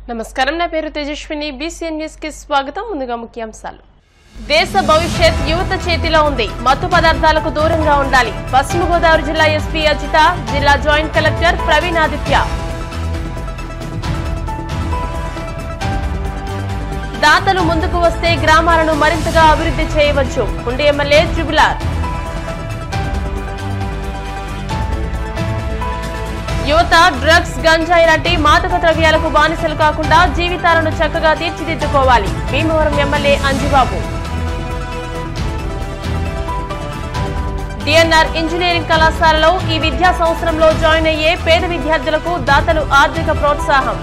నమస్కారం, నా పేరు తేజస్విని. బీసీఎన్ న్యూస్ కి స్వాగతం. ముందుగా ముఖ్యాంశాలు. దేశ భవిష్యత్ యువత చేతిలో ఉంది. మత్తు పదార్థాలకు దూరంగా ఉండాలి. పశ్చిమ గోదావరి జిల్లా ఎస్పీ అజిత, జిల్లా జాయింట్ కలెక్టర్ ప్రవీణ్ ఆదిత్య. దాతలు ముందుకు వస్తే గ్రామాలను మరింతగా అభివృద్ధి చేయవచ్చు. ఉండి ఎమ్మెల్యే జుబిలార్. యువత డ్రగ్స్, గంజాయి లాంటి మాదక ద్రవ్యాలకు బానిసలు కాకుండా జీవితాలను చక్కగా తీర్చిదిద్దుకోవాలి. Bhimavaram MLA Anjibabu. DNR engineering కళాశాలలో ఈ విద్యా సంవత్సరంలో జాయిన్ అయ్యే పేద విద్యార్థులకు దాతలు ఆర్థిక ప్రోత్సాహం.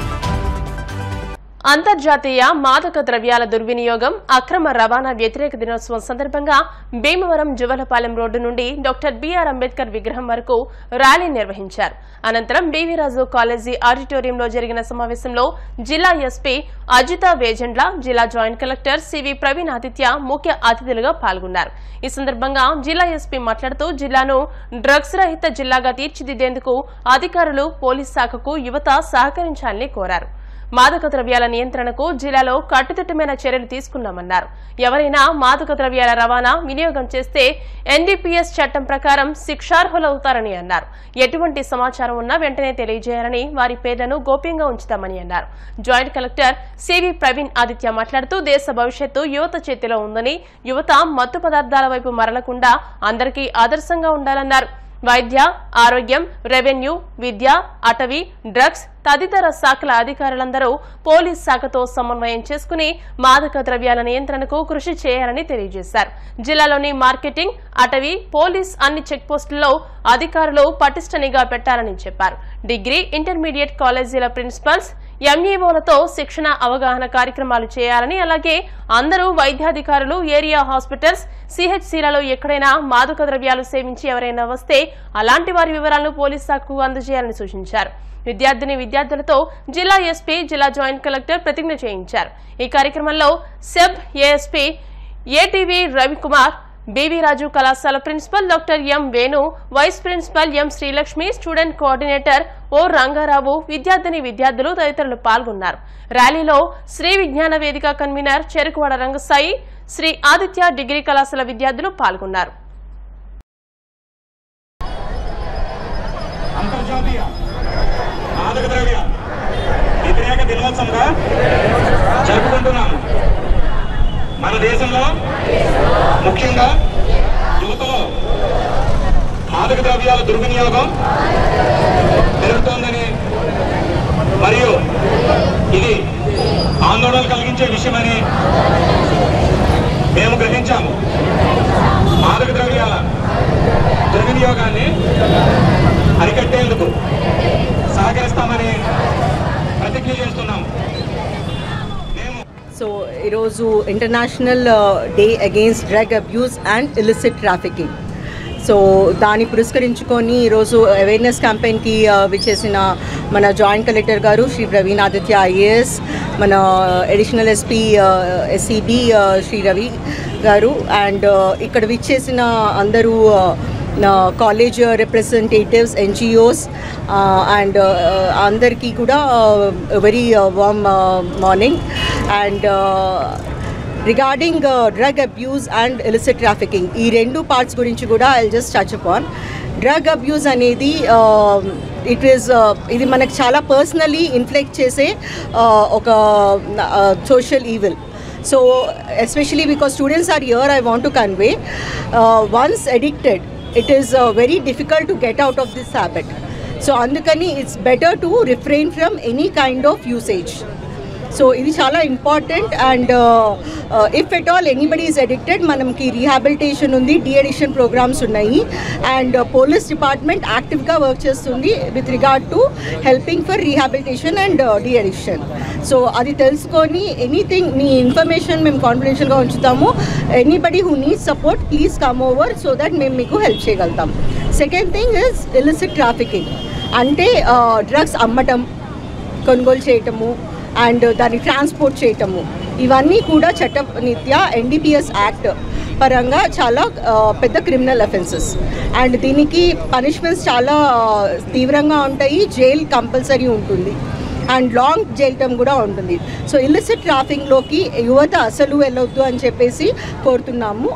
అంతర్జాతీయ మాదక ద్రవ్యాల దుర్వినియోగం, అక్రమ రవాణా వ్యతిరేక దినోత్సవం సందర్భంగా భీమవరం జువలపాలెం రోడ్డు నుండి డాక్టర్ బిఆర్ అంబేద్కర్ విగ్రహం వరకు ర్యాలీ నిర్వహించారు. అనంతరం బీవీ రాజు కాలేజీ ఆడిటోరియంలో జరిగిన సమావేశంలో జిల్లా ఎస్పీ అజిత వేజండ్ల, జిల్లా జాయింట్ కలెక్టర్ సివి ప్రవీణ్ ఆదిత్య ముఖ్య అతిథులుగా పాల్గొన్నారు. ఈ సందర్భంగా జిల్లా ఎస్పీ మాట్లాడుతూ జిల్లాను డ్రగ్స్ రహిత జిల్లాగా తీర్చిదిద్దేందుకు అధికారులు, పోలీస్ శాఖకు యువత సహకరించాలని కోరారు. మాదక ద్రవ్యాల నియంత్రణకు జిల్లాలో కట్టుదిట్టమైన చర్యలు తీసుకున్నామన్నారు. ఎవరైనా మాదక ద్రవ్యాల రవాణా, వినియోగం చేస్తే ఎన్డీపీఎస్ చట్టం ప్రకారం శిక్షార్హులవుతారని అన్నారు. ఎటువంటి సమాచారం ఉన్నా వెంటనే తెలియజేయాలని, వారి పేర్లను గోప్యంగా ఉంచుతామని అన్నారు. జాయింట్ కలెక్టర్ సివి ప్రవీణ్ ఆదిత్య మాట్లాడుతూ దేశ భవిష్యత్తు యువత చేతిలో ఉందని, యువత మత్తు పదార్థాల వైపు మరలకుండా అందరికీ ఆదర్శంగా ఉండాలన్నారు. వైద్య, ఆరోగ్యం, రెవెన్యూ, విద్య, అటవీ, డ్రగ్స్ తదితర శాఖల అధికారులందరూ పోలీస్ శాఖతో సమన్వయం చేసుకుని మాదక ద్రవ్యాల నియంత్రణకు కృషి చేయాలని తెలియజేశారు. జిల్లాలోని మార్కెటింగ్, అటవీ, పోలీస్ అన్ని చెక్పోస్టుల్లో అధికారులు పటిష్ట నిఘా పెట్టాలని చెప్పారు. డిగ్రీ, ఇంటర్మీడియట్ కాలేజీల ప్రిన్సిపల్స్, ఎంఈఓలతో శిక్షణ, అవగాహన కార్యక్రమాలు చేయాలని, అలాగే అందరూ వైద్యాధికారులు ఏరియా హాస్పిటల్స్, సిహెచ్సిలలో ఎక్కడైనా మాదక ద్రవ్యాలు సేవించి ఎవరైనా వస్తే అలాంటి వారి వివరాలను పోలీస్ శాఖకు అందజేయాలని సూచించారు. విద్యార్థులతో జిల్లా ఎస్పీ, జిల్లా జాయింట్ కలెక్టర్ ప్రతిజ్ఞ చేయించారు. ఈ కార్యక్రమంలో SEB ASP ATV Ravikumar, BV Raju కళాశాల principal doctor M Venu, vice principal M Srilakshmi, student coordinator O Rangarao, విద్యార్థులు తదితరులు పాల్గొన్నారు. ర్యాలీలో శ్రీ విజ్ఞాన వేదిక కన్వీనర్ చెరుకువాడ రంగసాయి, శ్రీ ఆదిత్య డిగ్రీ కళాశాల విద్యార్థులు పాల్గొన్నారు. మాదక ద్రవ్య వ్యతిరేక దినోత్సవంగా జరుపుకుంటున్నాము. మన దేశంలో ముఖ్యంగా యువతలో మాదక ద్రవ్యాల దుర్వినియోగం పెరుగుతోందని, మరియు ఇది ఆందోళన కలిగించే విషయమని మేము గ్రహించాము. మాదక ద్రవ్యాల దుర్వినియోగాన్ని అరికట్టేందుకు సహకరిస్తామని ప్రతిజ్ఞ చేస్తున్నాము. సో ఈరోజు international day against drug abuse and illicit trafficking. So దాన్ని పురస్కరించుకొని ఈరోజు అవేర్నెస్ క్యాంపెయిన్కి విచ్చేసిన మన జాయింట్ కలెక్టర్ గారు శ్రీ ప్రవీణ్ ఆదిత్య ఐఏఎస్, మన additional SP SCB Sri Ravi గారు, అండ్ ఇక్కడ విచ్చేసిన అందరూ కాలేజ్ రిప్రజెంటేటివ్స్, ఎన్జిఓస్ అండ్ అందరికీ కూడా very warm morning. And regarding drug abuse and illicit trafficking, ఈ రెండు పార్ట్స్ గురించి కూడా I'll just touch upon. Drug abuse అనేది ఇది మనకు చాలా పర్సనలీ ఇన్ఫ్లెక్ట్ చేసే ఒక social evil. So especially because students are here, I want to convey, once addicted, it is very difficult to get out of this habit. So andukani it's better to refrain from any kind of usage. So ఇది చాలా important. And if at all anybody is addicted, మనకి rehabilitation ఉంది, de addiction programmes ఉన్నాయి, and police department యాక్టివ్గా work చేస్తుంది with regard to helping for rehabilitation and de addiction. So అది తెలుసుకొని anything, మీ information మేము కాన్ఫిడెన్షియల్గా ఉంచుతాము. Anybody who needs support please come over so that మేము మీకు హెల్ప్ చేయగలుగుతాం. Second thing is illicit trafficking. అంటే డ్రగ్స్ అమ్మటం, కొనుగోలు చేయటము అండ్ దాన్ని ట్రాన్స్పోర్ట్ చేయటము, ఇవన్నీ కూడా చట్టరీత్యా ఎన్డీపీఎస్ యాక్ట్ పరంగా చాలా పెద్ద క్రిమినల్ అఫెన్సెస్. అండ్ దీనికి పనిష్మెంట్స్ చాలా తీవ్రంగా ఉంటాయి, జైల్ కంపల్సరీ ఉంటుంది. అండ్ లాంగ్ జైల్ టర్మ్ కూడా ఉంటుంది. సో ఇల్లిసిట్ ట్రాఫిక్లోకి యువత అసలు వెళ్ళొద్దు అని చెప్పేసి కోరుతున్నాము.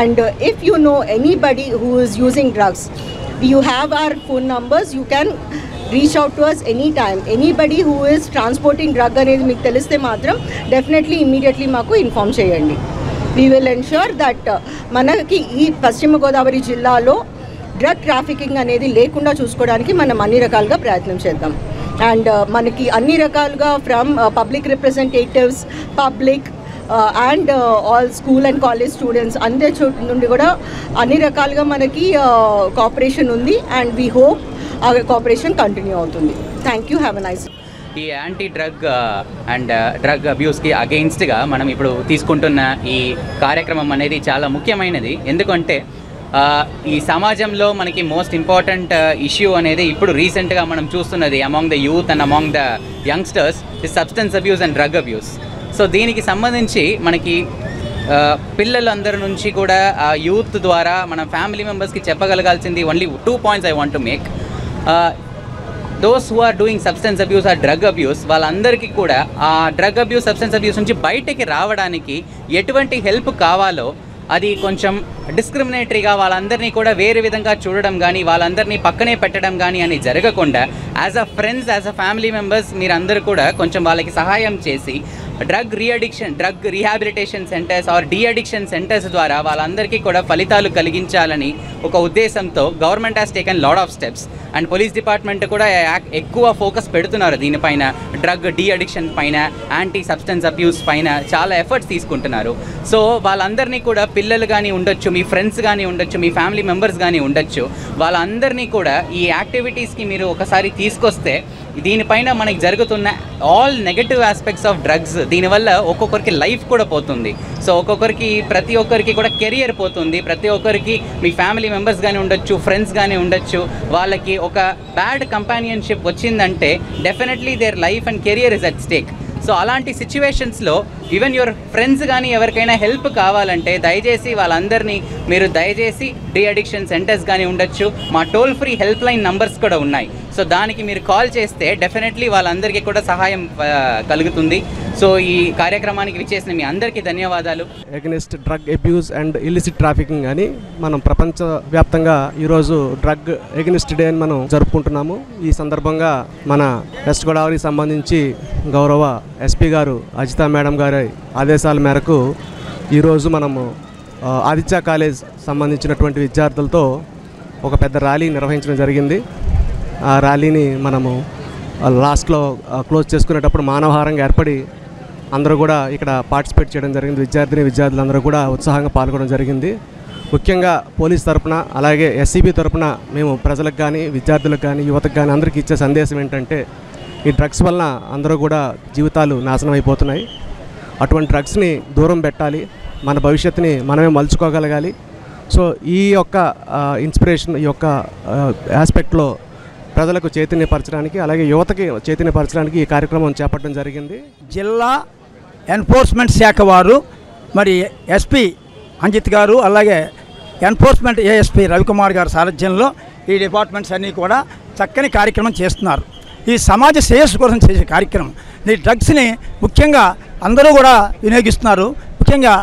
And if you know anybody who is using drugs, you have our phone numbers, you can reach out to us anytime. Anybody who is transporting drug అనేది మీకు తెలిస్తే మాత్రం డెఫినెట్లీ ఇమ్మీడియట్లీ మాకు ఇన్ఫార్మ్ చేయండి. వీ విల్ ఎన్ష్యూర్ దట్ మనకి ఈ పశ్చిమ గోదావరి జిల్లాలో డ్రగ్ ట్రాఫికింగ్ అనేది లేకుండా చూసుకోవడానికి మనం అన్ని రకాలుగా ప్రయత్నం చేద్దాం. అండ్ మనకి అన్ని రకాలుగా from public representatives, public and all school and college students అందరి చోటు నుండి కూడా అన్ని రకాలుగా మనకి కోఆపరేషన్ ఉంది. అండ్ వీ హోప్ ఆ కోఆపరేషన్ కంటిన్యూ అవుతుంది. Thank you, have a nice. ఈ యాంటీ డ్రగ్ అండ్ డ్రగ్ అబ్యూస్కి అగెయిన్స్ట్గా మనం ఇప్పుడు తీసుకుంటున్న ఈ కార్యక్రమం అనేది చాలా ముఖ్యమైనది. ఎందుకంటే ఈ సమాజంలో మనకి మోస్ట్ ఇంపార్టెంట్ ఇష్యూ అనేది ఇప్పుడు రీసెంట్గా మనం చూస్తున్నది among the youth and among the youngsters the substance abuse and drug abuse. So దీనికి సంబంధించి మనకి పిల్లలందరి నుంచి కూడా యూత్ ద్వారా మన ఫ్యామిలీ మెంబర్స్కి చెప్పగలగాల్సింది only 2 points I want to make. Those who are doing substance abuse or drug abuse, వాళ్ళందరికీ కూడా ఆ డ్రగ్ అబ్యూస్, సబ్స్టెన్స్ అబ్యూస్ నుంచి బయటికి రావడానికి ఎటువంటి హెల్ప్ కావాలో అది కొంచెం డిస్క్రిమినేటరీగా వాళ్ళందరినీ కూడా వేరే విధంగా చూడడం కానీ, వాళ్ళందరినీ పక్కనే పెట్టడం కానీ అని జరగకుండా as a friends, as a family members మీరందరూ కూడా కొంచెం వాళ్ళకి సహాయం చేసి drug rehabilitation centres or de addiction centres ద్వారా వాళ్ళందరికీ కూడా ఫలితాలు కలిగించాలని ఒక ఉద్దేశంతో government has taken lot of steps. And police department కూడా ఎక్కువ ఫోకస్ పెడుతున్నారు దీనిపైన, డ్రగ్ డీ అడిక్షన్ పైన, యాంటీ సబ్స్టెన్స్ అబ్యూస్ పైన చాలా ఎఫర్ట్స్ తీసుకుంటున్నారు. సో వాళ్ళందరినీ కూడా పిల్లలు కానీ ఉండొచ్చు, మీ ఫ్రెండ్స్ కానీ ఉండొచ్చు, మీ ఫ్యామిలీ మెంబర్స్ కానీ ఉండొచ్చు, వాళ్ళందరినీ కూడా ఈ యాక్టివిటీస్కి మీరు ఒకసారి తీసుకొస్తే దీనిపైన మనకి జరుగుతున్న all negative aspects of drugs, దీనివల్ల ఒక్కొక్కరికి లైఫ్ కూడా పోతుంది. సో ప్రతి ఒక్కరికి కూడా కెరియర్ పోతుంది. ప్రతి ఒక్కరికి మీ ఫ్యామిలీ మెంబర్స్ కానీ ఉండొచ్చు, ఫ్రెండ్స్ కానీ ఉండొచ్చు, వాళ్ళకి ఒక బ్యాడ్ కంపానియన్షిప్ వచ్చిందంటే definitely their life and career is at stake. So అలాంటి సిచ్యువేషన్స్లో ఈవెన్ యువర్ ఫ్రెండ్స్ కానీ ఎవరికైనా హెల్ప్ కావాలంటే దయచేసి వాళ్ళందరినీ మీరు దయచేసి డీ అడిక్షన్ సెంటర్స్ కానీ ఉండొచ్చు, మా toll free helpline numbers కూడా ఉన్నాయి. సో దానికి మీరు కాల్ చేస్తే డెఫినెట్లీ వాళ్ళందరికీ కూడా సహాయం కలుగుతుంది. సో ఈ కార్యక్రమానికి విచ్చేసిన మీ అందరికీ ధన్యవాదాలు. Against drug abuse and illicit trafficking అని మనం ప్రపంచవ్యాప్తంగా ఈరోజు డ్రగ్ అగెనిస్ట్ డే అని మనం జరుపుకుంటున్నాము. ఈ సందర్భంగా మన వెస్ట్ గోదావరికి సంబంధించి గౌరవ ఎస్పీ గారు అజితా మేడం గారి ఆదేశాల మేరకు ఈరోజు మనము ఆదిత్య కాలేజ్ సంబంధించినటువంటి విద్యార్థులతో ఒక పెద్ద ర్యాలీ నిర్వహించడం జరిగింది. ఆ ర్యాలీని మనము లాస్ట్లో క్లోజ్ చేసుకునేటప్పుడు మానవహారంగా ఏర్పడి అందరూ కూడా ఇక్కడ పార్టిసిపేట్ చేయడం జరిగింది. విద్యార్థులందరూ కూడా ఉత్సాహంగా పాల్గొనడం జరిగింది. ముఖ్యంగా పోలీస్ తరపున అలాగే ఎస్సీబీ తరపున మేము ప్రజలకు కానీ, విద్యార్థులకు కానీ, యువతకు కానీ అందరికీ ఇచ్చే సందేశం ఏంటంటే ఈ డ్రగ్స్ వలన అందరూ కూడా జీవితాలు నాశనం అయిపోతున్నాయి. అటువంటి డ్రగ్స్ని దూరం పెట్టాలి, మన భవిష్యత్తుని మనమే మలుచుకోగలగాలి. సో ఈ యొక్క ఇన్స్పిరేషన్, ఈ యొక్క ఆస్పెక్ట్లో ప్రజలకు చైతన్యపరచడానికి అలాగే యువతకి చైతన్యపరచడానికి ఈ కార్యక్రమం చేపట్టడం జరిగింది. జిల్లా ఎన్ఫోర్స్మెంట్ శాఖ వారు మరి ఎస్పీ అంజిత్ గారు అలాగే ఎన్ఫోర్స్మెంట్ ఏఎస్పీ రవికుమార్ గారి సారథ్యంలో ఈ డిపార్ట్మెంట్స్ అన్నీ కూడా చక్కని కార్యక్రమం చేస్తున్నారు. ఈ సమాజ శ్రేయస్సు కోసం చేసే కార్యక్రమం. ఈ డ్రగ్స్ని ముఖ్యంగా అందరూ కూడా వినియోగిస్తున్నారు. ముఖ్యంగా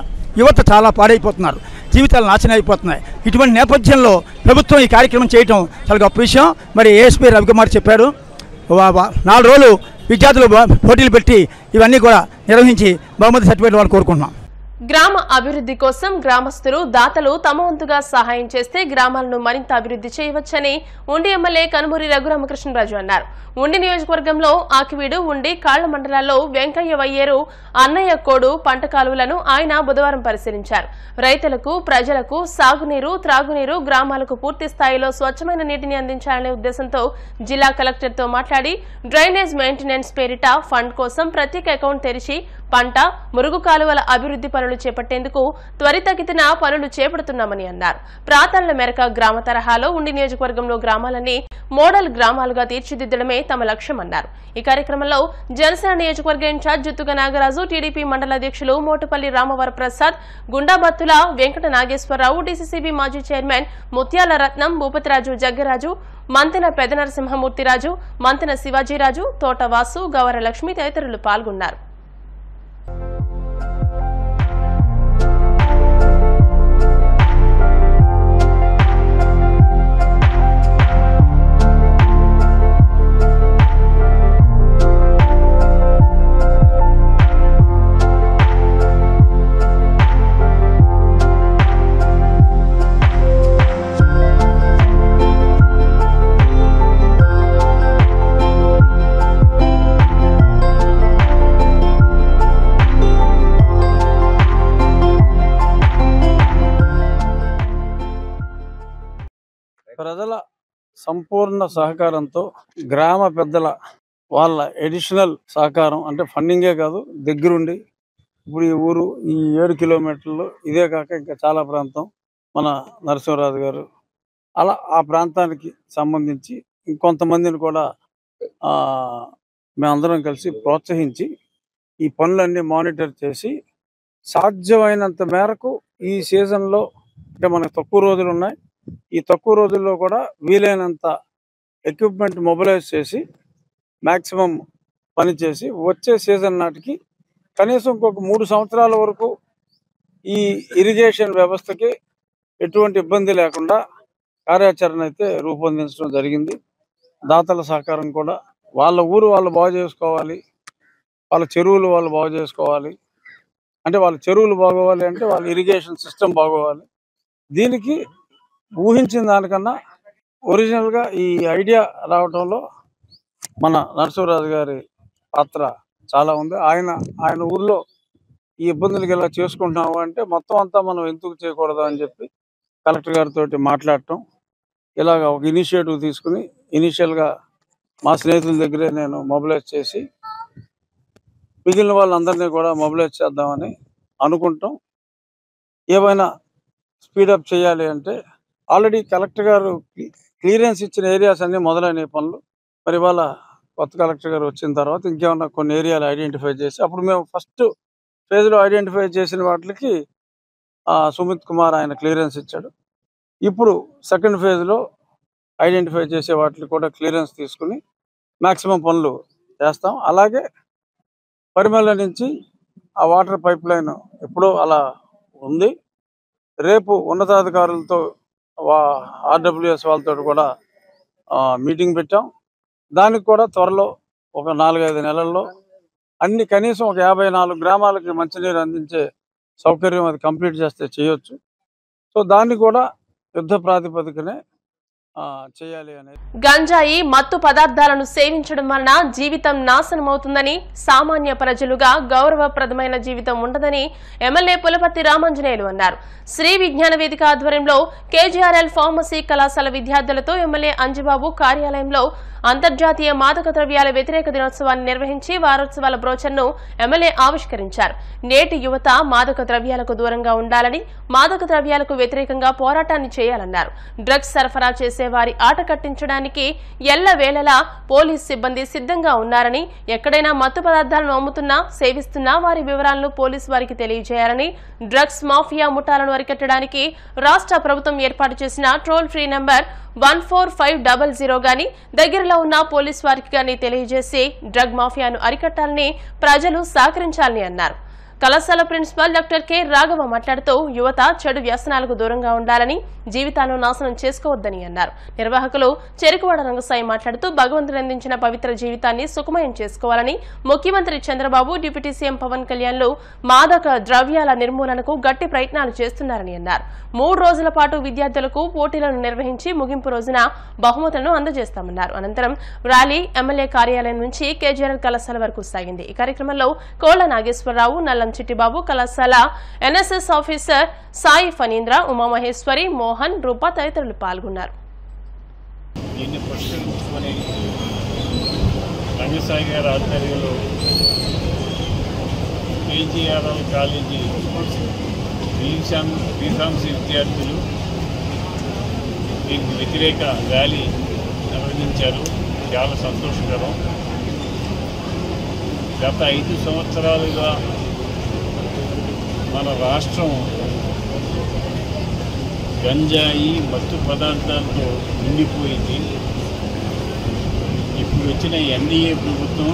యువత చాలా పాడైపోతున్నారు, జీవితాలు నాశనం అయిపోతున్నాయి. ఇటువంటి నేపథ్యంలో ప్రభుత్వం ఈ కార్యక్రమం చేయటం చాలా గొప్ప విషయం. మరి ఏఎస్పీ రవికుమార్ చెప్పారు, 4 రోజులు విద్యార్థులు పోటీలు పెట్టి ఇవన్నీ కూడా నిర్వహించి బహుమతి సర్టిఫికేట్ వాళ్ళు కోరుకుంటున్నాం. గ్రామ అభివృద్ధి కోసం గ్రామస్తులు, దాతలు తమ వంతుగా సహాయం చేస్తే గ్రామాలను మరింత అభివృద్ధి చేయవచ్చని ఉండి ఎమ్మెల్యే కనుమూరి రఘురామకృష్ణరాజు అన్నారు. ఉండి నియోజకవర్గంలో ఆకివీడు, ఉండి, కాళ్ల మండలాల్లో వెంకయ్య వయ్యేరు, అన్నయ్య కోడు పంట కాలువలను ఆయన బుధవారం పరిశీలించారు. రైతులకు, ప్రజలకు సాగునీరు, త్రాగునీరు, గ్రామాలకు పూర్తి స్థాయిలో స్వచ్ఛమైన నీటిని అందించాలనే ఉద్దేశంతో జిల్లా కలెక్టర్తో మాట్లాడి డ్రైనేజ్ మెయింటెనెన్స్ పేరిట ఫండ్ కోసం ప్రత్యేక అకౌంట్ తెరిచి పంట మురుగు కాలువల అభివృద్ధి పనులు చేపట్టేందుకు త్వరితగతిన పనులు చేపడుతున్నామని అన్నారు. ప్రాంతాల మేరకు గ్రామ తరహాలో ఉండి నియోజకవర్గంలో గ్రామాలన్నీ మోడల్ గ్రామాలుగా తీర్చిదిద్దడమే తమ లక్ష్యమన్నారు. ఈ కార్యక్రమంలో జనసేన నియోజకవర్గ ఇన్ఛార్జ్ జుత్తుగ నాగరాజు, టీడీపీ మండల అధ్యక్షులు మోటుపల్లి రామవర ప్రసాద్, గుండాబత్తుల వెంకట నాగేశ్వరరావు, డీసీసీబీ మాజీ చైర్మన్ ముత్యాల రత్నం, భూపతిరాజు జగ్గరాజు, మంతెన పెద్ద నరసింహమూర్తిరాజు, మంతెన శివాజీరాజు, తోటవాసు, గవర లక్ష్మి తదితరులు పాల్గొన్నారు. ప్రజల సంపూర్ణ సహకారంతో గ్రామ పెద్దల వాళ్ళ ఎడిషనల్ సహకారం అంటే ఫండింగే కాదు, దగ్గరుండి ఇప్పుడు ఈ ఊరు ఈ 7 కిలోమీటర్లు ఇదే కాక ఇంకా చాలా ప్రాంతం మన నరసింహరాజు గారు అలా ఆ ప్రాంతానికి సంబంధించి ఇంకొంతమందిని కూడా మేమందరం కలిసి ప్రోత్సహించి ఈ పనులన్నీ మానిటర్ చేసి సాధ్యమైనంత మేరకు ఈ సీజన్లో అంటే మనకు తక్కువ రోజులు ఉన్నాయి, ఈ తక్కువ రోజుల్లో కూడా వీలైనంత ఎక్విప్మెంట్ మొబిలైజ్ చేసి మ్యాక్సిమం పనిచేసి వచ్చే సీజన్ నాటికి కనీసం ఇంకొక 3 సంవత్సరాల వరకు ఈ ఇరిగేషన్ వ్యవస్థకి ఎటువంటి ఇబ్బంది లేకుండా కార్యాచరణ అయితే రూపొందించడం జరిగింది. దాతల సహకారం కూడా వాళ్ళ ఊరు వాళ్ళు బాగు చేసుకోవాలి, వాళ్ళ చెరువులు వాళ్ళు బాగు చేసుకోవాలి, అంటే వాళ్ళ చెరువులు బాగోవాలి అంటే వాళ్ళ ఇరిగేషన్ సిస్టమ్ బాగోవాలి. దీనికి ఊహించిన దానికన్నా ఒరిజినల్గా ఈ ఐడియా రావటంలో మన నరసింహరాజు గారి పాత్ర చాలా ఉంది. ఆయన ఊర్లో ఈ ఇబ్బందులకి ఇలా చేసుకుంటున్నాము అంటే మొత్తం అంతా మనం ఎందుకు చేయకూడదు అని చెప్పి కలెక్టర్ గారితో మాట్లాడటం, ఇలాగ ఒక ఇనిషియేటివ్ తీసుకుని ఇనిషియల్గా మా స్నేహితుల దగ్గరే నేను మొబిలైజ్ చేసి మిగిలిన వాళ్ళందరినీ కూడా మొబిలైజ్ చేద్దామని అనుకుంటాం. ఏమైనా స్పీడప్ చేయాలి అంటే ఆల్రెడీ కలెక్టర్ గారు క్లియరెన్స్ ఇచ్చిన ఏరియాస్ అన్నీ మొదలైన పనులు. మరి వాళ్ళ కొత్త కలెక్టర్ గారు వచ్చిన తర్వాత ఇంకేమన్నా కొన్ని ఏరియాలు ఐడెంటిఫై చేసి అప్పుడు మేము ఫస్ట్ ఫేజ్లో ఐడెంటిఫై చేసిన వాటికి సుమిత్ కుమార్ ఆయన క్లియరెన్స్ ఇచ్చాడు. ఇప్పుడు సెకండ్ ఫేజ్లో ఐడెంటిఫై చేసే వాటికి కూడా క్లియరెన్స్ తీసుకుని మ్యాక్సిమం పనులు చేస్తాం. అలాగే పరిమళ నుంచి ఆ వాటర్ పైప్ లైన్ ఎప్పుడో అలా ఉంది. రేపు ఉన్నతాధికారులతో ఆర్డబ్ల్యూఎస్ వాళ్ళతో కూడా మీటింగ్ పెట్టాం. దానికి కూడా త్వరలో ఒక 4-5 నెలల్లో అన్ని కనీసం ఒక 54 గ్రామాలకి మంచినీరు అందించే సౌకర్యం అది కంప్లీట్ చేస్తే చేయొచ్చు. సో దాన్ని కూడా యుద్ధ ప్రాతిపదికనే చేయాలి అనేది. గంజాయి మత్తు పదార్థాలను సేవించడం వలన జీవితం నాశనమవుతుందని, సామాన్య ప్రజలుగా గౌరవప్రదమైన జీవితం ఉండదని ఎమ్మెల్యే పులపర్తి రామాంజనేయులు అన్నారు. శ్రీ విజ్ఞాన వేదిక ఆధ్వర్యంలో కేజీఆర్ఎల్ ఫార్మసీ కళాశాల విద్యార్థులతో ఎమ్మెల్యే అంజిబాబు కార్యాలయంలో అంతర్జాతీయ మాదక ద్రవ్యాల వ్యతిరేక దినోత్సవాన్ని నిర్వహించి వారోత్సవాల బ్రోచర్ను ఎమ్మెల్యే ఆవిష్కరించారు. నేటి యువత మాదక ద్రవ్యాలకు దూరంగా ఉండాలని, మాదక ద్రవ్యాలకు వ్యతిరేకంగా పోరాటాన్ని చేయాలన్నారు. డ్రగ్స్ సరఫరా చేసే వారి ఆట కట్టించడానికి ఎల్లవేళలా పోలీస్ సిబ్బంది సిద్ధంగా ఉన్నారని, ఎక్కడైనా మత్తు పదార్థాలను అమ్ముతున్నా సేవిస్తున్నా వారి వివరాలను పోలీసు వారికి తెలియజేయాలని, డ్రగ్స్ మాఫియా ముఠాలను అరికట్టడానికి రాష్ట్ర ప్రభుత్వం ఏర్పాటు చేసిన టోల్ ఫ్రీ నంబర్ 14500 గాని దగ్గరలో ఉన్న పోలీసు వారికి గాని తెలియజేసి డ్రగ్ మాఫియాను అరికట్టాలని ప్రజలు సహకరించాలని అన్నారు. కళాశాల ప్రిన్సిపల్ డాక్టర్ కె రాఘవ మాట్లాడుతూ యువత చెడు వ్యసనాలకు దూరంగా ఉండాలని, జీవితాలను నాశనం చేసుకోవద్దని అన్నారు. నిర్వాహకులు చెరుకువాడ రంగసాయి మాట్లాడుతూ భగవంతుడు అందించిన పవిత్ర జీవితాన్ని సుఖమయం చేసుకోవాలని, ముఖ్యమంత్రి చంద్రబాబు, డిప్యూటీ సీఎం పవన్ కళ్యాణ్లు మాదక ద్రవ్యాల నిర్మూలనకు గట్టి ప్రయత్నాలు చేస్తున్నారని అన్నారు. 3 రోజుల పాటు విద్యార్థులకు పోటీలను నిర్వహించి ముగింపు రోజున బహుమతులను అందజేస్తామన్నారు. అనంతరం ర్యాలీ ఎమ్మెల్యే కార్యాలయం నుంచి కేజీఆర్ఎల్ కళాశాల వరకు సాగింది. ఈ కార్యక్రమంలో కోళ్ల నాగేశ్వరరావు, నల్లం చిట్టిబాబు, కళాశాల ఎన్ఎస్ఎస్ ఆఫీసర్ సాయి ఫణీంద్ర, ఉమామహేశ్వరి, మోహన్, రూప తదితరులు పాల్గొన్నారు. ఎన్టీఆర్ఎల్ కాలేజీ బీఫార్మసీ విద్యార్థులు దీనికి వ్యతిరేక ర్యాలీ నిర్వహించారు. చాలా సంతోషకరం. గత 5 సంవత్సరాలుగా మన రాష్ట్రం గంజాయి మత్తు పదార్థాలతో నిండిపోయింది. ఇప్పుడు వచ్చిన ఎన్డీఏ ప్రభుత్వం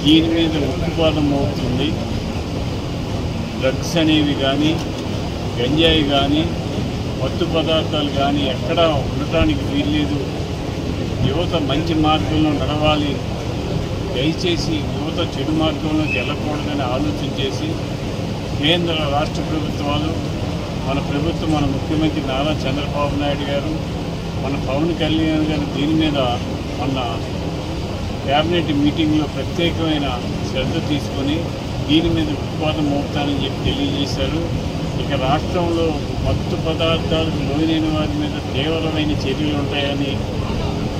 దీని మీద ఉక్కుపాదం అవుతుంది. డ్రగ్స్ అనేవి కానీ, గంజాయి కానీ, మత్తు పదార్థాలు కానీ ఎక్కడా ఉండటానికి వీల్లేదు. యువత మంచి మార్గంలో నడవాలి, దయచేసి యువత చెడు మార్గంలోకి వెళ్ళకూడదని ఆలోచన చేసి కేంద్ర రాష్ట్ర ప్రభుత్వాలు, మన ప్రభుత్వం, మన ముఖ్యమంత్రి నారా చంద్రబాబు నాయుడు గారు, మన పవన్ కళ్యాణ్ గారు దీని మీద మన క్యాబినెట్ మీటింగ్లో ప్రత్యేకమైన శ్రద్ధ తీసుకొని దీని మీద ఉత్పాదం మోపుతానని చెప్పి తెలియజేశారు. ఇక రాష్ట్రంలో మత్తు పదార్థాలకు లోనైన వారి మీద తీవ్రమైన చర్యలు ఉంటాయని,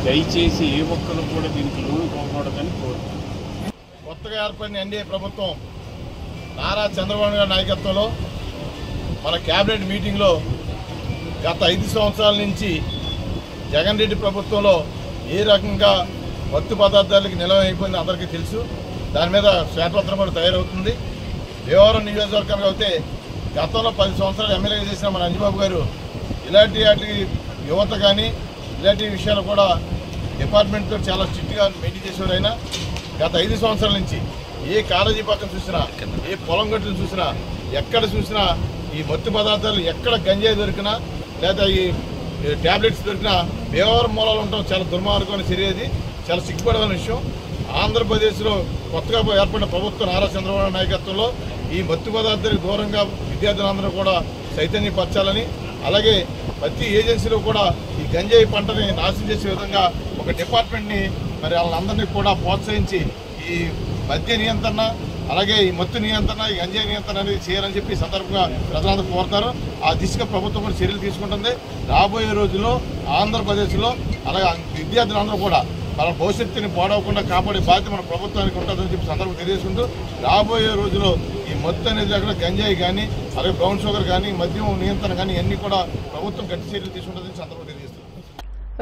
దయచేసి ఏ ఒక్కరు కూడా దీనికి లోను పోకూడదని కోరుతున్నాను. కొత్తగా ఏర్పడిన ఎన్డీఏ ప్రభుత్వం నారా చంద్రబాబు గారి నాయకత్వంలో మన క్యాబినెట్ మీటింగ్లో గత 5 సంవత్సరాల నుంచి జగన్ రెడ్డి ప్రభుత్వంలో ఏ రకంగా మత్తు పదార్థాలకి నిలవైపోయింది అందరికీ తెలుసు. దాని మీద శ్వేతపత్రం కూడా తయారవుతుంది. భీమవరం నియోజకవర్గంలో అయితే గతంలో 10 సంవత్సరాలు ఎమ్మెల్యేగా చేసిన మన అంజబాబు గారు ఇలాంటి యువత కానీ ఇలాంటి విషయాలు కూడా డిపార్ట్మెంట్తో చాలా స్ట్రిక్ట్గా మెయింటైన్ చేసేవారు. అయినా గత 5 సంవత్సరాల నుంచి ఏ కాలేజీ పక్కన చూసినా, ఏ పొలం గట్టును చూసినా, ఎక్కడ చూసినా ఈ మత్తు పదార్థాలు ఎక్కడ గంజాయి దొరికినా లేదా ఈ ట్యాబ్లెట్స్ దొరికినా భీమవరం మూలాలు ఉండటం చాలా దుర్మార్గమైన చర్య. అది చాలా సిగ్గుపడమైన విషయం. ఆంధ్రప్రదేశ్లో కొత్తగా ఏర్పడిన ప్రభుత్వం నారా చంద్రబాబు నాయకత్వంలో ఈ మత్తు పదార్థాలకు దూరంగా విద్యార్థులందరూ కూడా చైతన్యపరచాలని, అలాగే ప్రతి ఏజెన్సీలో కూడా ఈ గంజాయి పంటని నాశనం చేసే విధంగా ఒక డిపార్ట్మెంట్ని మరి వాళ్ళందరినీ కూడా ప్రోత్సహించి ఈ మద్య నియంత్రణ, అలాగే ఈ మత్తు నియంత్రణ, ఈ గంజాయి నియంత్రణ అనేది చేయాలని చెప్పి సందర్భంగా ప్రజలందరూ కోరుతారు. ఆ దిశగా ప్రభుత్వం కూడా చర్యలు తీసుకుంటుంది. రాబోయే రోజుల్లో ఆంధ్రప్రదేశ్లో అలాగే విద్యార్థులందరూ కూడా మన భవిష్యత్తుని పాడవకుండా కాపాడే బాధ్యత మన ప్రభుత్వానికి ఉంటుందని చెప్పి సందర్భం తెలియజేసుకుంటూ, రాబోయే రోజుల్లో ఈ మత్తు అనేది లేకుండా గంజాయి కానీ, అలాగే బ్రౌన్ షుగర్ కానీ, మద్యం నియంత్రణ కానీ ఇవన్నీ కూడా ప్రభుత్వం గట్టి చర్యలు తీసుకుంటుందని సందర్భం తెలియజేస్తుంది.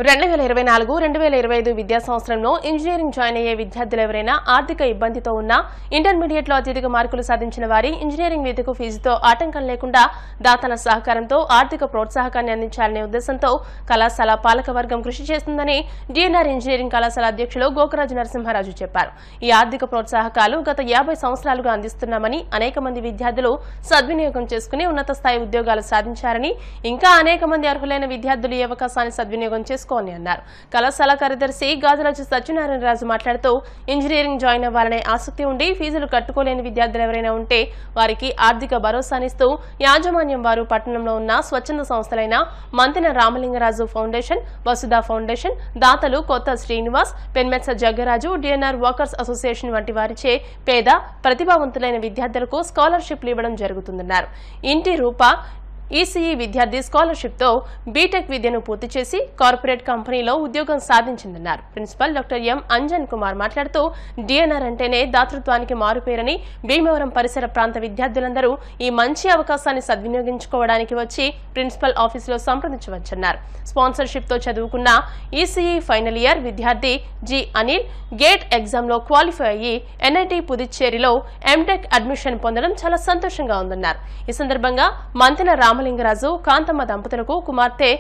2024-2025 విద్యా సంవత్సరంలో ఇంజనీరింగ్ జాయిన్ అయ్యే విద్యార్థులు ఎవరైనా ఆర్థిక ఇబ్బందితో ఉన్నా, ఇంటర్మీడియట్లో అత్యధిక మార్కులు సాధించిన వారి ఇంజనీరింగ్ విద్యకు ఫీజుతో ఆటంకం లేకుండా దాతల సహకారంతో ఆర్థిక ప్రోత్సాహకాన్ని అందించాలనే ఉద్దేశంతో కళాశాల పాలకవర్గం కృషి చేస్తుందని డిఎన్ఆర్ ఇంజనీరింగ్ కళాశాల అధ్యక్షులు గోకరాజు నరసింహారాజు చెప్పారు. ఈ ఆర్థిక ప్రోత్సాహకాలు గత 50 సంవత్సరాలుగా అందిస్తున్నామని, అనేక మంది విద్యార్థులు సద్వినియోగం చేసుకుని ఉన్నత స్థాయి ఉద్యోగాలు సాధించారని, ఇంకా అనేక మంది అర్హులైన విద్యార్థులు ఈ అవకాశాన్ని సద్వినియోగం చేసుకోవాలని అన్నారు. కళాశాల కార్యదర్శి గాజురాజు సత్యనారాయణరాజు మాట్లాడుతూ, ఇంజనీరింగ్ జాయిన్ అవ్వాలనే ఆసక్తి ఉండి ఫీజులు కట్టుకోలేని విద్యార్థులు ఎవరైనా ఉంటే వారికి ఆర్థిక భరోసానిస్తూ యాజమాన్యం వారు పట్టణంలో ఉన్న స్వచ్ఛంద సంస్థలైన మంతెన రామలింగరాజు ఫౌండేషన్, వసుధ ఫౌండేషన్, దాతలు కొత్త Srinivas, Penmetsa Jaggaraju, DNR workers association వంటి వారిచే పేద ప్రతిభావంతులైన విద్యార్థులకు స్కాలర్షిప్లు ఇవ్వడం జరుగుతుందన్నారు. ఇంటి రూప ఈసీఈ విద్యార్థి స్కాలర్షిప్తో బీటెక్ విద్యను పూర్తి చేసి కార్పొరేట్ కంపెనీలో ఉద్యోగం సాధించిందన్నారు. Principal doctor M Anjan Kumar మాట్లాడుతూ, డిఎన్ఆర్ అంటేనే దాతృత్వానికి మారుపేరని, భీమవరం పరిసర ప్రాంత విద్యార్థులందరూ ఈ మంచి అవకాశాన్ని సద్వినియోగించుకోవడానికి వచ్చి ప్రిన్సిపల్ ఆఫీసులో సంప్రదించవచ్చన్నారు. స్పాన్సర్షిప్తో చదువుకున్న ఈసీఈ ఫైనల్ ఇయర్ విద్యార్థి జి అనిల్ గేట్ ఎగ్జామ్లో క్వాలిఫై అయ్యి ఎన్ఐటి పుదుచ్చేరిలో ఎంటెక్ అడ్మిషన్ పొందడం చాలా సంతోషంగా ఉందన్నారు. ఈ సందర్భంగా మంతెన రామలింగరాజు, కాంతమ్మ దంపతులకు కుమార్తె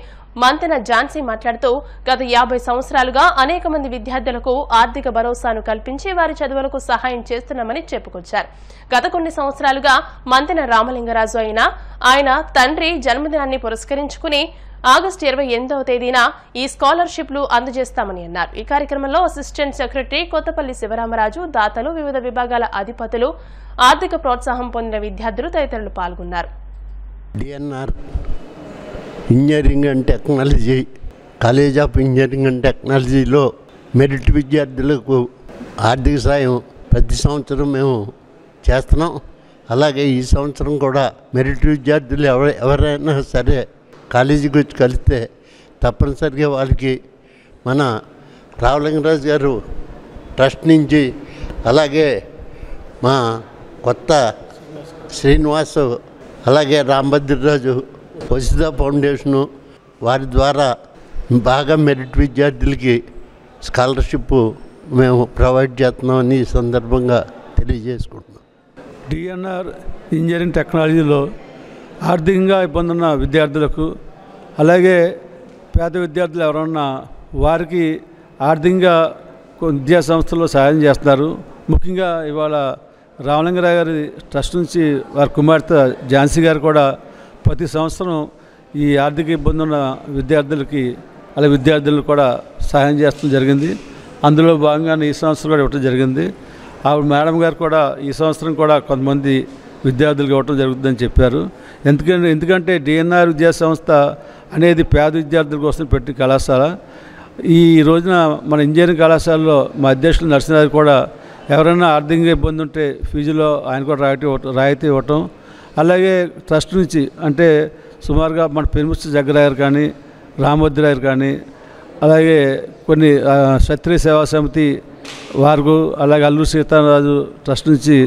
మంతెన ఝాన్సీ మాట్లాడుతూ, గత 50 సంవత్సరాలుగా అనేక మంది విద్యార్థులకు ఆర్థిక భరోసాను కల్పించి వారి చదువులకు సహాయం చేస్తున్నామని చెప్పుకొచ్చారు. గత కొన్ని సంవత్సరాలుగా మంతెన రామలింగరాజు ఆయన తండ్రి జన్మదినాన్ని పురస్కరించుకుని ఆగస్టు 28వ తేదీన ఈ స్కాలర్షిప్లు అందజేస్తామని అన్నారు. ఈ కార్యక్రమంలో అసిస్టెంట్ సెక్రటరీ కొత్తపల్లి శివరామరాజు, దాతలు, వివిధ విభాగాల అధిపతులు, ఆర్థిక ప్రోత్సాహం పొందిన విద్యార్థులు తదితరులు పాల్గొన్నారు. DNR engineering and technology college of engineering and టెక్నాలజీలో మెరిట్ విద్యార్థులకు ఆర్థిక సాయం ప్రతి సంవత్సరం మేము చేస్తున్నాం. అలాగే ఈ సంవత్సరం కూడా మెరిట్ విద్యార్థులు ఎవరైనా సరే కాలేజీకి వచ్చి కలిస్తే తప్పనిసరిగా వాళ్ళకి మన రామలింగరాజు గారు ట్రస్ట్ నుంచి, అలాగే మా కొత్త శ్రీనివాసు, అలాగే రాంభద్రరాజు, వసుధ ఫౌండేషను వారి ద్వారా బాగా మెరిట్ విద్యార్థులకి స్కాలర్షిప్ మేము ప్రొవైడ్ చేస్తున్నామని ఈ సందర్భంగా తెలియజేసుకుంటున్నాం. డిఎన్ఆర్ ఇంజనీరింగ్ టెక్నాలజీలో ఆర్థికంగా ఇబ్బంది ఉన్న విద్యార్థులకు, అలాగే పేద విద్యార్థులు ఎవరన్నా వారికి ఆర్థికంగా విద్యా సంస్థల్లో సహాయం చేస్తున్నారు. ముఖ్యంగా ఇవాళ రామలింగరావు గారి ట్రస్ట్ నుంచి వారి కుమార్తె ఝాన్సీ గారు కూడా ప్రతి సంవత్సరం ఈ ఆర్థిక ఇబ్బంది ఉన్న విద్యార్థులకి అలాగే విద్యార్థులకు కూడా సహాయం చేస్తూ జరిగింది. అందులో భాగంగానే ఈ సంవత్సరం కూడా ఇవ్వటం జరిగింది. ఆవిడ మేడం గారు కూడా ఈ సంవత్సరం కూడా కొంతమంది విద్యార్థులకు ఇవ్వటం జరుగుతుందని చెప్పారు. ఎందుకంటే డిఎన్ఆర్ విద్యా సంస్థ అనేది పేద విద్యార్థుల కోసం పెట్టిన కళాశాల. ఈ రోజున మన ఇంజనీరింగ్ కళాశాలలో మా అధ్యక్షులు నరసింహారావు కూడా ఎవరైనా ఆర్థికంగా ఇబ్బంది ఉంటే ఫీజులో ఆయన కూడా రాయితీ ఇవ్వటం, అలాగే ట్రస్ట్ నుంచి అంటే సుమారుగా మన పెనుముచ్చి జగ్గరాయర్ కానీ, రామభద్రాయర్ కానీ, అలాగే కొన్ని క్షత్రియ సేవా సమితి వారు, అలాగే అల్లూరు సీతారాజు ట్రస్ట్ నుంచి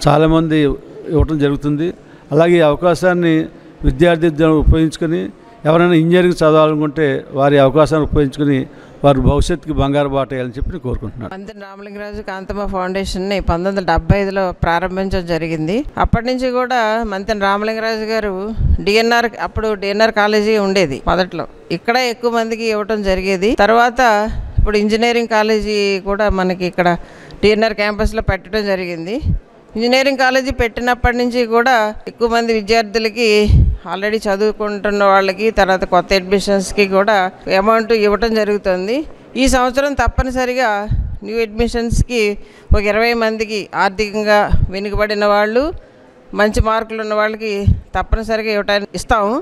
చాలామంది ఇవ్వటం జరుగుతుంది. అలాగే ఈ అవకాశాన్ని విద్యార్థి ఉపయోగించుకొని ఎవరైనా ఇంజనీరింగ్ చదవాలనుకుంటే వారి అవకాశాన్ని ఉపయోగించుకొని వారి భవిష్యత్తుకి బంగారు బాట వేయాలని చెప్పి కోరుకుంటున్నాను. మంత్రి రామలింగరాజు కాంతమ్మ ఫౌండేషన్ని 1975లో ప్రారంభించడం జరిగింది. అప్పటి నుంచి కూడా మంత్రి రామలింగరాజు గారు అప్పుడు డిఎన్ఆర్ కాలేజీ ఉండేది మొదట్లో, ఇక్కడ ఎక్కువ మందికి ఇవ్వటం జరిగేది. తర్వాత ఇప్పుడు ఇంజనీరింగ్ కాలేజీ కూడా మనకి ఇక్కడ డిఎన్ఆర్ క్యాంపస్లో పెట్టడం జరిగింది. ఇంజనీరింగ్ కాలేజీ పెట్టినప్పటి నుంచి కూడా ఎక్కువ మంది విద్యార్థులకి ఆల్రెడీ చదువుకుంటున్న వాళ్ళకి, తర్వాత కొత్త అడ్మిషన్స్కి కూడా అమౌంట్ ఇవ్వటం జరుగుతుంది. ఈ సంవత్సరం తప్పనిసరిగా న్యూ అడ్మిషన్స్కి ఒక 20 మందికి ఆర్థికంగా వెనుకబడిన వాళ్ళు, మంచి మార్కులు ఉన్న వాళ్ళకి తప్పనిసరిగా ఇస్తాము.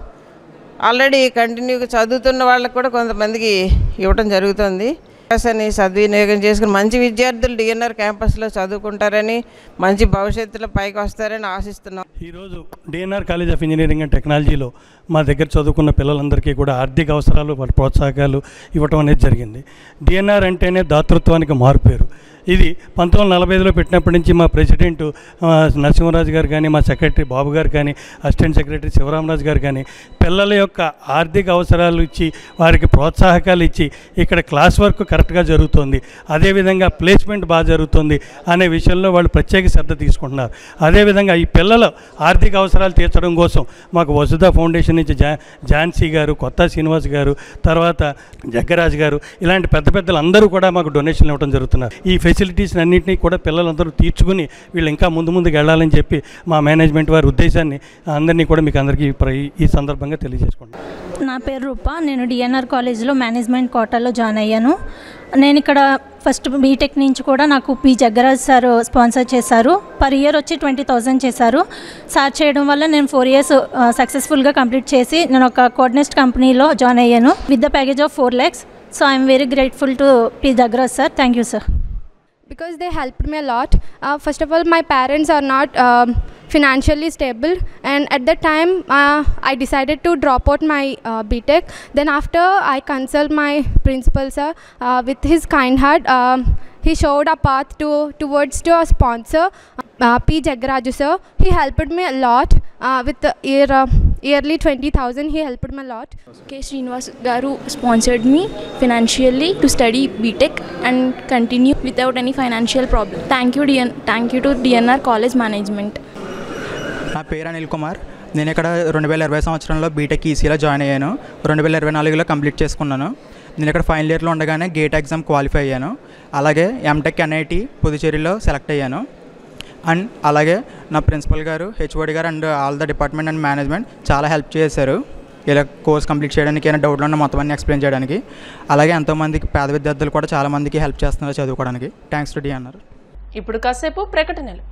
ఆల్రెడీ కంటిన్యూగా చదువుతున్న వాళ్ళకి కూడా కొంతమందికి ఇవ్వటం జరుగుతుంది. అవకాశాన్ని సద్వినియోగం చేసుకుని మంచి విద్యార్థులు డిఎన్ఆర్ క్యాంపస్లో చదువుకుంటారని, మంచి భవిష్యత్తులో పైకి వస్తారని ఆశిస్తున్నాం. ఈరోజు DNR college of engineering and టెక్నాలజీలో మా దగ్గర చదువుకున్న పిల్లలందరికీ కూడా ఆర్థిక అవసరాలు, వాటి ప్రోత్సాహకాలు ఇవ్వటం అనేది జరిగింది. డిఎన్ఆర్ అంటేనే దాతృత్వానికి మారుపేరు. ఇది 1945లో పెట్టినప్పటి నుంచి మా ప్రెసిడెంట్ నరసింహరాజు గారు కానీ, మా సెక్రటరీ బాబు గారు కానీ, అసిస్టెంట్ సెక్రటరీ శివరామరాజు గారు కానీ పిల్లల యొక్క ఆర్థిక అవసరాలు ఇచ్చి, వారికి ప్రోత్సాహకాలు ఇచ్చి, ఇక్కడ క్లాస్ వర్క్ కరెక్ట్గా జరుగుతుంది, అదేవిధంగా ప్లేస్మెంట్ బాగా జరుగుతుంది అనే విషయంలో వాళ్ళు ప్రత్యేక శ్రద్ధ తీసుకుంటున్నారు. అదేవిధంగా ఈ పిల్లల ఆర్థిక అవసరాలు తీర్చడం కోసం మాకు వసుధ ఫౌండేషన్ నుంచి ఝాన్సీ గారు, కొత్త శ్రీనివాస్ గారు, తర్వాత జగ్గరాజు గారు, ఇలాంటి పెద్ద పెద్దలు అందరూ కూడా మాకు డొనేషన్లు ఇవ్వడం జరుగుతున్నారు. ఈ ఫెసిలిటీస్ అన్నింటినీ కూడా పిల్లలందరూ తీర్చుకుని వీళ్ళు ఇంకా ముందుకు వెళ్ళాలని చెప్పి మా మేనేజ్మెంట్ వారి ఉద్దేశాన్ని అందరినీ కూడా మీకు అందరికీ ఈ సందర్భంగా తెలియజేసుకుంటాను. నా పేరు రూప. నేను డిఎన్ఆర్ కాలేజ్లో మేనేజ్మెంట్ కోటాలో జాయిన్ అయ్యాను. నేను ఇక్కడ ఫస్ట్ బీటెక్ నుంచి కూడా నాకు పి జగ్గరాజ్ సార్ స్పాన్సర్ చేశారు. పర్ ఇయర్ వచ్చి 20,000 చేశారు. సార్ చేయడం వల్ల నేను 4 years సక్సెస్ఫుల్గా కంప్లీట్ చేసి నేను ఒక కోఆర్డినేట్ కంపెనీలో జాయిన్ అయ్యాను with the package of 4 lakhs. So I'm very grateful to P Jaggaraj sir. Thank you sir. Because they helped me a lot. First of all, my parents are not financially stable, and at that time I decided to drop out my BTech. Then after I consult my principal sir, with his kind heart, he showed a path towards to a sponsor, P. Jaggaraju sir. He helped me a lot with yearly 20,000. He helped me a lot. K. Srinivas garu sponsored me financially to study BTech and continue without any financial problem. Thank you to DNR College Management. నా పేరు అనిల్ కుమార్. నేను ఇక్కడ 2020 సంవత్సరంలో BTech ఈసీలో join అయ్యాను. 2024లో complete చేసుకున్నాను. నేను ఇక్కడ final ఇయర్లో ఉండగానే గేట్ ఎగ్జామ్ క్వాలిఫై అయ్యాను. అలాగే ఎంటెక్ ఎన్ఐటి పుదుచేరిలో సెలెక్ట్ అయ్యాను. అండ్ అలాగే నా ప్రిన్సిపల్ గారు, హెచ్ఓడి గారు and all the department and management చాలా హెల్ప్ చేశారు ఇలా కోర్స్ కంప్లీట్ చేయడానికి, ఏమైనా డౌట్లు ఉన్న మొత్తం అన్ని ఎక్స్ప్లెయిన్ చేయడానికి. అలాగే ఎంతోమందికి పేద విద్యార్థులు కూడా చాలామందికి హెల్ప్ చేస్తున్నారు చదువుకోవడానికి. Thanks to DNR. ఇప్పుడు కాసేపు ప్రకటనలు.